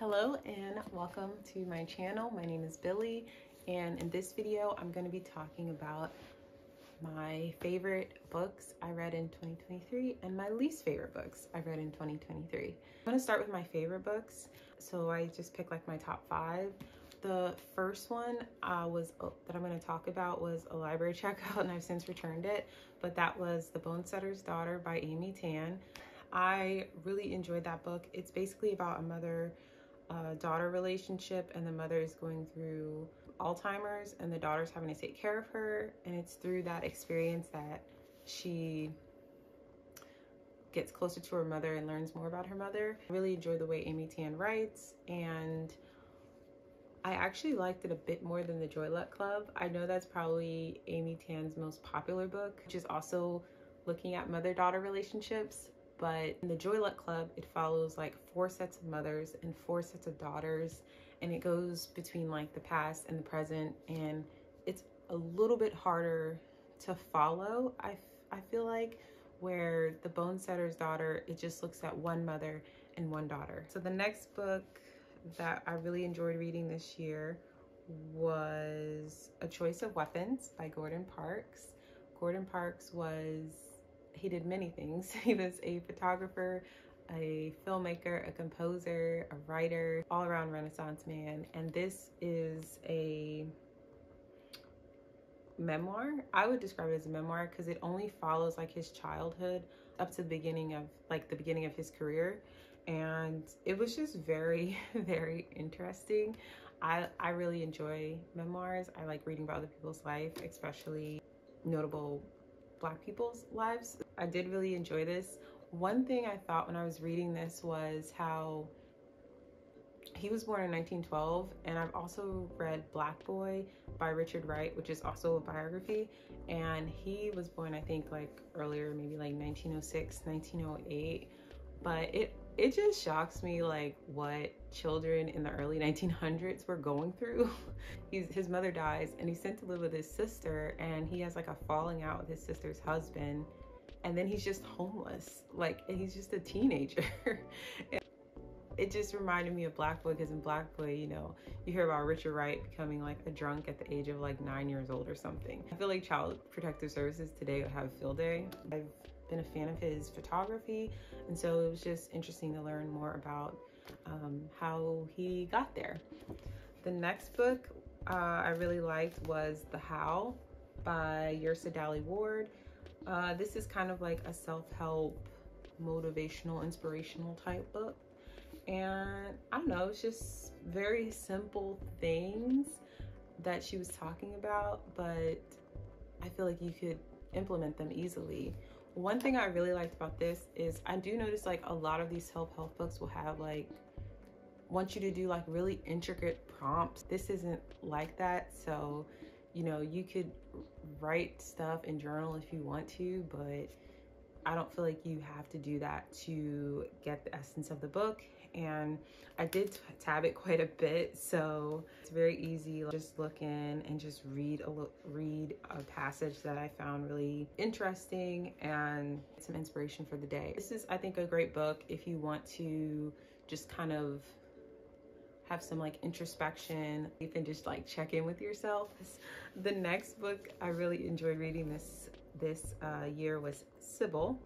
Hello and welcome to my channel. My name is Billy, and in this video I'm going to be talking about my favorite books I read in 2023 and my least favorite books I read in 2023. I'm going to start with my favorite books. So I just picked like my top 5. The first one that I'm going to talk about was a library checkout, and I've since returned it, but that was The Bone Setter's Daughter by Amy Tan. I really enjoyed that book. It's basically about a mother-daughter relationship, and the mother is going through Alzheimer's and the daughter's having to take care of her, and it's through that experience that she gets closer to her mother and learns more about her mother. I really enjoy the way Amy Tan writes, and I actually liked it a bit more than The Joy Luck Club. I know that's probably Amy Tan's most popular book, which is also looking at mother-daughter relationships. But in The Joy Luck Club, it follows like 4 sets of mothers and 4 sets of daughters, and it goes between like the past and the present, and it's a little bit harder to follow, I feel like, where The Bone Setter's Daughter, it just looks at one mother and one daughter. So the next book that I really enjoyed reading this year was A Choice of Weapons by Gordon Parks. Gordon Parks he did many things. He was a photographer, a filmmaker, a composer, a writer, all-around Renaissance man. And this is a memoir. I would describe it as a memoir because it only follows like his childhood up to the beginning of his career. And it was just very, very interesting. I really enjoy memoirs. I like reading about other people's life, especially notable Black people's lives. I did really enjoy this. One thing I thought when I was reading this was how he was born in 1912, and I've also read Black Boy by Richard Wright, which is also a biography, and he was born, I think, like earlier, maybe like 1906, 1908, but it just shocks me like what children in the early 1900s were going through. His mother dies and he's sent to live with his sister, and he has like a falling out with his sister's husband, and then he's just homeless, and he's just a teenager. It just reminded me of Black Boy, because in Black Boy, you know, you hear about Richard Wright becoming like a drunk at the age of like 9 years old or something. I feel like Child Protective Services today would have a field day. I've been a fan of his photography, and so it was just interesting to learn more about how he got there. The next book I really liked was The How by Yersa Dally Ward. This is kind of like a self-help, motivational, inspirational type book. And I don't know, it's just very simple things that she was talking about, but I feel like you could implement them easily. One thing I really liked about this is I do notice like a lot of these self-help books will have like, want you to do like really intricate prompts. This isn't like that. So, you know, you could write stuff in journal if you want to, but I don't feel like you have to do that to get the essence of the book. And I did tab it quite a bit, so it's very easy. Just look in and just read a passage that I found really interesting and some inspiration for the day. This is, I think, a great book if you want to just kind of have some like introspection. You can just like check in with yourself. The next book I really enjoyed reading this year was Sybil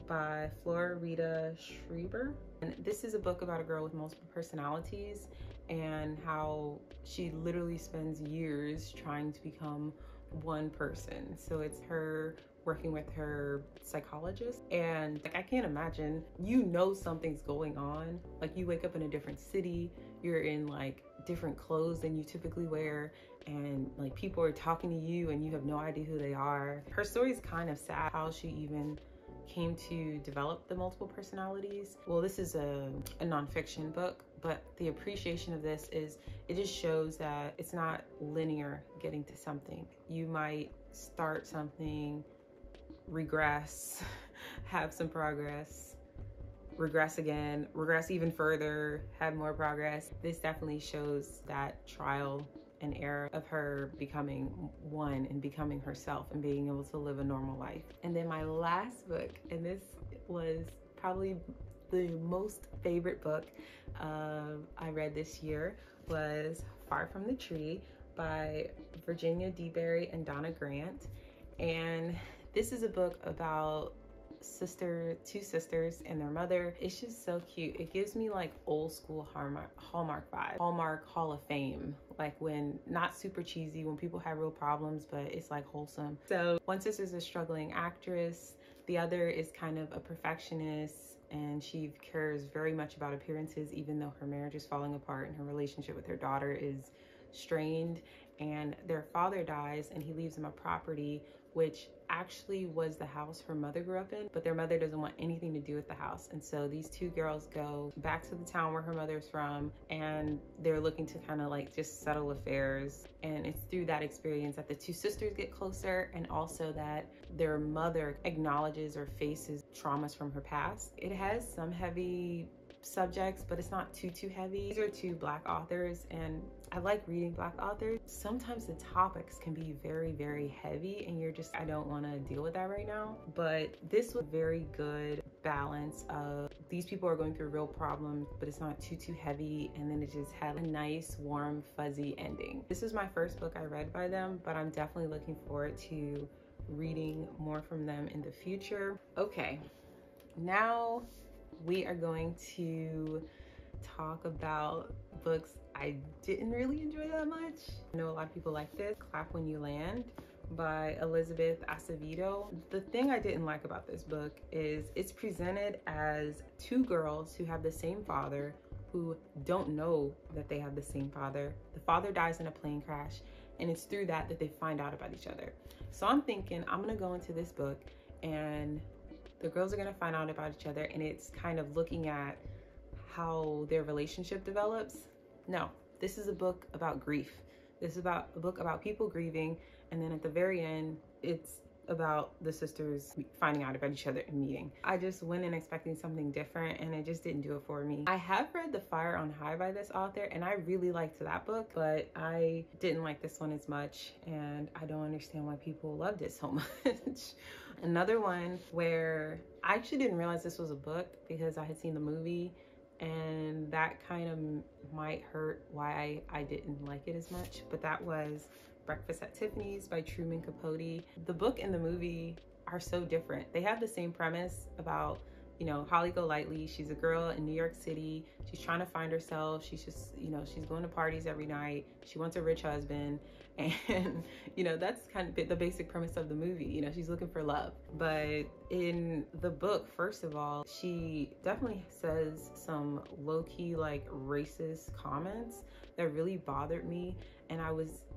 by Florida Schreiber. And this is a book about a girl with multiple personalities and how she literally spends years trying to become one person. So it's her working with her psychologist, and like I can't imagine, you know, something's going on. Like you wake up in a different city, you're in like different clothes than you typically wear, and like people are talking to you and you have no idea who they are. Her story is kind of sad, how she even came to develop the multiple personalities. Well, this is a nonfiction book, but the appreciation of this is it just shows that it's not linear getting to something. You might start something, regress, have some progress, regress again, regress even further, have more progress. This definitely shows that trial and error of her becoming one and becoming herself and being able to live a normal life. And then my last book, and this was probably the most favorite book I read this year was Far From the Tree by Virginia DeBerry and Donna Grant. And this is a book about two sisters and their mother. It's just so cute. It gives me like old school Hallmark vibe, Hallmark Hall of Fame, like when not super cheesy, when people have real problems, but it's like wholesome. So one sister's a struggling actress, the other is kind of a perfectionist, and she cares very much about appearances, even though her marriage is falling apart and her relationship with her daughter is strained. And their father dies and he leaves them a property which actually was the house her mother grew up in, but their mother doesn't want anything to do with the house. And so these two girls go back to the town where her mother's from, and they're looking to kind of like just settle affairs. And it's through that experience that the two sisters get closer, and also that their mother acknowledges or faces traumas from her past. It has some heavy subjects, but it's not too heavy. These are two Black authors, and I like reading Black authors. Sometimes the topics can be very heavy and you're just, I don't want to deal with that right now. But this was a very good balance of these people are going through real problems, but it's not too heavy, and then it just had a nice, warm, fuzzy ending. This is my first book I read by them, but I'm definitely looking forward to reading more from them in the future. Okay, now we are going to talk about books I didn't really enjoy that much. I know a lot of people like this. Clap When You Land by Elizabeth Acevedo. The thing I didn't like about this book is it's presented as two girls who have the same father who don't know that they have the same father. The father dies in a plane crash, and it's through that they find out about each other. So I'm thinking I'm gonna go into this book and the girls are gonna find out about each other, and it's kind of looking at how their relationship develops. No, this is a book about grief. This is about a book about people grieving, and then at the very end, it's about the sisters finding out about each other and meeting. I just went in expecting something different, and it just didn't do it for me. I have read The Fire on High by this author, and I really liked that book, but I didn't like this one as much, and I don't understand why people loved it so much. Another one where I actually didn't realize this was a book because I had seen the movie, and that kind of might hurt why I didn't like it as much, but that was Breakfast at Tiffany's by Truman Capote. The book and the movie are so different. They have the same premise about, you know, Holly Golightly. She's a girl in New York City. She's trying to find herself. She's just, you know, she's going to parties every night. She wants a rich husband. And, you know, that's kind of the basic premise of the movie. You know, she's looking for love. But in the book, first of all, she definitely says some low-key, like, racist comments that really bothered me. And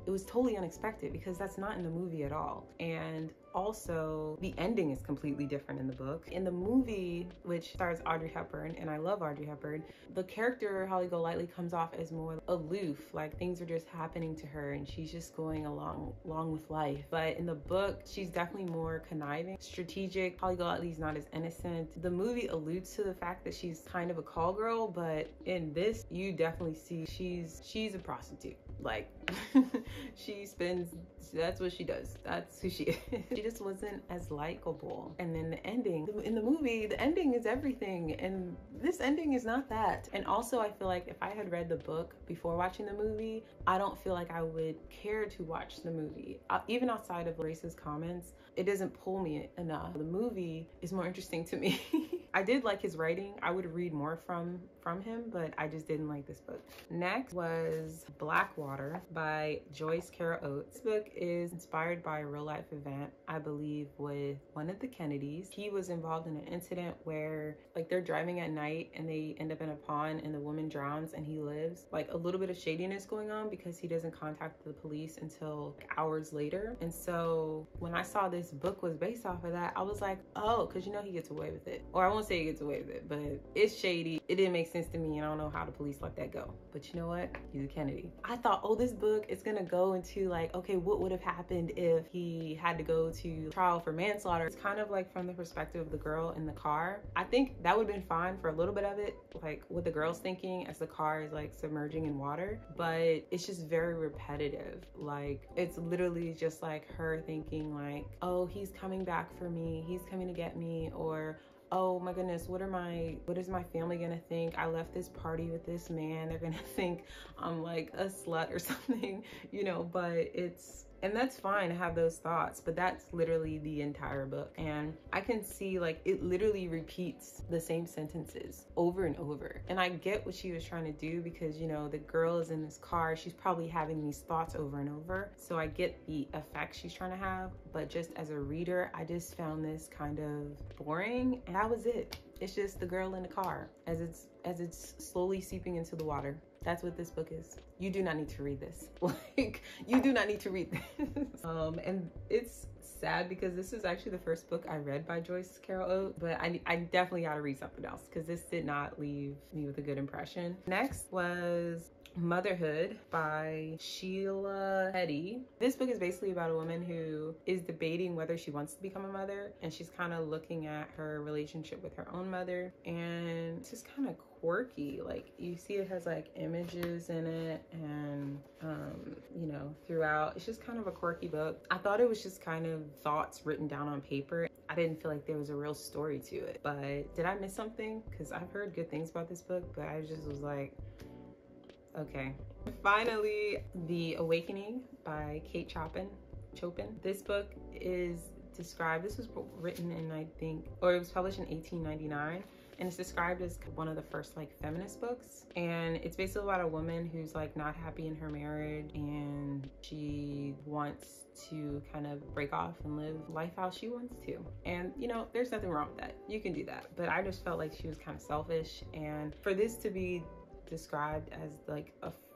it was totally unexpected because that's not in the movie at all. And also, the ending is completely different in the book. In the movie, which stars Audrey Hepburn, and I love Audrey Hepburn, the character Holly Golightly comes off as more aloof, like things are just happening to her and she's just going along with life. But in the book, she's definitely more conniving, strategic. Holly Golightly's not as innocent. The movie alludes to the fact that she's kind of a call girl, but in this, you definitely see she's a prostitute. Like, that's what she does. That's who she is. She just wasn't as likable. And then the ending, in the movie, the ending is everything. And this ending is not that. And also, I feel like if I had read the book before watching the movie, I don't feel like I would care to watch the movie. Even outside of racist comments, it doesn't pull me enough. The movie is more interesting to me. I did like his writing. I would read more from him, but I just didn't like this book. Next was Blackwater by Joyce Carol Oates. This book is inspired by a real life event, I believe, with one of the Kennedys. He was involved in an incident where like they're driving at night and they end up in a pond and the woman drowns and he lives. Like a little bit of shadiness going on because he doesn't contact the police until hours later. And so when I saw this book was based off of that, I was like, oh, because you know he gets away with it. Or I won't say he gets away with it, but it's shady. It didn't make sense to me and I don't know how the police let that go. But you know what? He's a Kennedy. I thought, oh, this book is gonna go into like, okay, what would have happened if he had to go to trial for manslaughter? It's kind of like from the perspective of the girl in the car. I think that would have been fine for a little bit of it, like what the girl's thinking as the car is like submerging in water, but it's just very repetitive. Like it's literally just like her thinking like, oh, he's coming back for me, he's coming to get me, or oh my goodness, what is my family gonna think? I left this party with this man. They're gonna think I'm like a slut or something, you know, but and that's fine to have those thoughts, but that's literally the entire book. And I can see like it literally repeats the same sentences over and over. And I get what she was trying to do because, you know, the girl is in this car, she's probably having these thoughts over and over. So I get the effect she's trying to have, but just as a reader, I just found this kind of boring, and that was it. It's just the girl in the car as it's slowly seeping into the water. That's what this book is. You do not need to read this. Like, you do not need to read this. And it's sad because this is actually the first book I read by Joyce Carol Oates, but I definitely gotta read something else because this did not leave me with a good impression. Next was Motherhood by Sheila Heti. This book is basically about a woman who is debating whether she wants to become a mother, and she's kind of looking at her relationship with her own mother, and it's just kind of quirky. Like, you see it has like images in it, and you know, throughout it's just kind of a quirky book. I thought it was just kind of thoughts written down on paper. I didn't feel like there was a real story to it, but did I miss something? Because I've heard good things about this book, but I just was like, okay. Finally, The Awakening by Kate Chopin. This book is described, this was written in, I think, or it was published in 1899, and it's described as one of the first like feminist books. And it's basically about a woman who's like not happy in her marriage, and she wants to kind of break off and live life how she wants to. And you know, there's nothing wrong with that. You can do that. But I just felt like she was kind of selfish, and for this to be described as like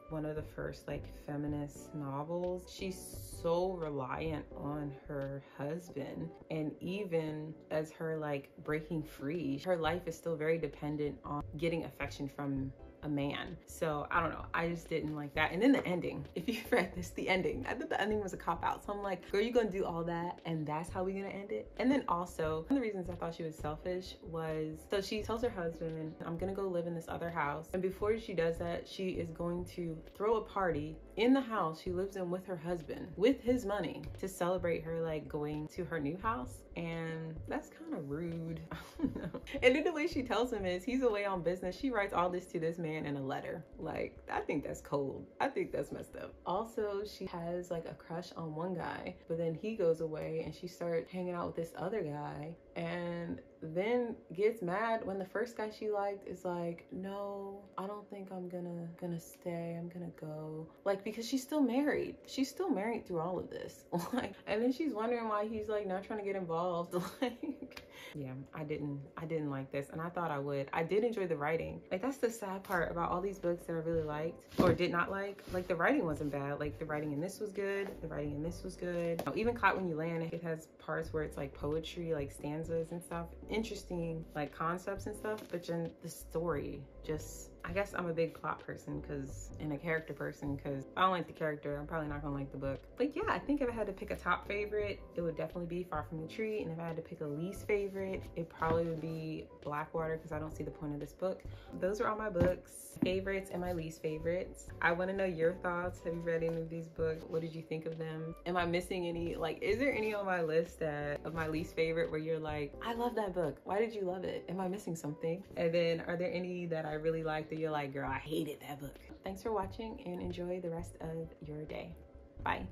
one of the first like feminist novels, she's so reliant on her husband, and even as her like breaking free, her life is still very dependent on getting affection from a man. So I don't know, I just didn't like that. And then the ending, if you've read this, the ending, I thought the ending was a cop-out. So I'm like, girl, you gonna do all that and that's how we gonna end it? And then also, one of the reasons I thought she was selfish was, so she tells her husband, I'm gonna go live in this other house, and before she does that, she is going to throw a party in the house she lives in with her husband with his money to celebrate her like going to her new house. And that's kind of rude. I don't know. And then the way she tells him is he's away on business. She writes all this to this man in a letter. Like, I think that's cold. I think that's messed up. Also, she has like a crush on one guy, but then he goes away and she starts hanging out with this other guy, and then gets mad when the first guy she liked is like, no, I don't think I'm gonna stay, I'm gonna go. Like, because she's still married through all of this. Like, and then she's wondering why he's like not trying to get involved. Like, yeah, I didn't like this, and I thought I would. I did enjoy the writing. Like, that's the sad part about all these books that I really liked or did not like. Like, the writing wasn't bad. Like, the writing in this was good, the writing in this was good. Even Caught When You Land, it has parts where it's like poetry, like stanzas and stuff, interesting like concepts and stuff, but then the story just, I guess I'm a big plot person and a character person, because if I don't like the character, I'm probably not gonna like the book. But yeah, I think if I had to pick a top favorite, it would definitely be Far From the Tree. And if I had to pick a least favorite, it probably would be Blackwater, because I don't see the point of this book. Those are all my books, favorites and my least favorites. I want to know your thoughts. Have you read any of these books? What did you think of them? Am I missing any? Like, is there any on my list of my least favorite where you're like, I love that book, why did you love it? Am I missing something? And then are there any that I really liked that you're like, girl, I hated that book? Thanks for watching and enjoy the rest of your day. Bye.